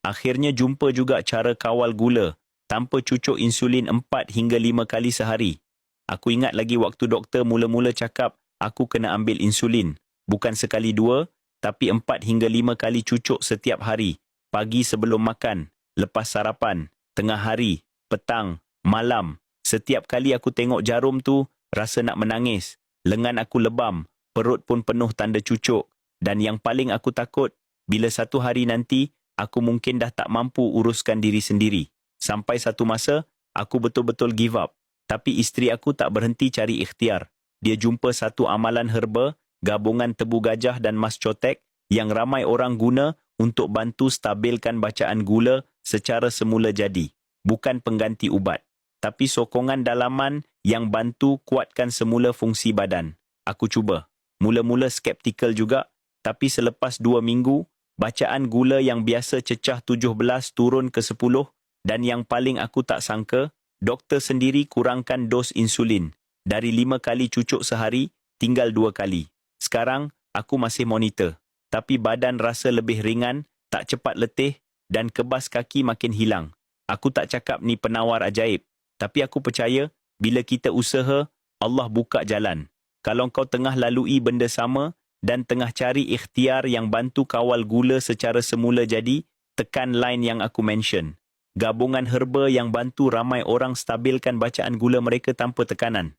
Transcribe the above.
Akhirnya jumpa juga cara kawal gula tanpa cucuk insulin 4 hingga 5 kali sehari. Aku ingat lagi waktu doktor mula-mula cakap aku kena ambil insulin. Bukan sekali 2, tapi 4 hingga 5 kali cucuk setiap hari. Pagi sebelum makan, lepas sarapan, tengah hari, petang, malam. Setiap kali aku tengok jarum tu, rasa nak menangis. Lengan aku lebam, perut pun penuh tanda cucuk. Dan yang paling aku takut, bila satu hari nanti, aku mungkin dah tak mampu uruskan diri sendiri. Sampai satu masa, aku betul-betul give up. Tapi isteri aku tak berhenti cari ikhtiar. Dia jumpa satu amalan herba, gabungan tebu gajah dan mas cotek yang ramai orang guna untuk bantu stabilkan bacaan gula secara semula jadi. Bukan pengganti ubat, tapi sokongan dalaman yang bantu kuatkan semula fungsi badan. Aku cuba. Mula-mula skeptikal juga, tapi selepas 2 minggu, bacaan gula yang biasa cecah 17 turun ke 10 dan yang paling aku tak sangka, doktor sendiri kurangkan dos insulin. Dari 5 kali cucuk sehari, tinggal 2 kali. Sekarang, aku masih monitor. Tapi badan rasa lebih ringan, tak cepat letih dan kebas kaki makin hilang. Aku tak cakap ni penawar ajaib. Tapi aku percaya, bila kita usaha, Allah buka jalan. Kalau kau tengah lalui benda sama dan tengah cari ikhtiar yang bantu kawal gula secara semula jadi, tekan line yang aku mention. Gabungan herba yang bantu ramai orang stabilkan bacaan gula mereka tanpa tekanan.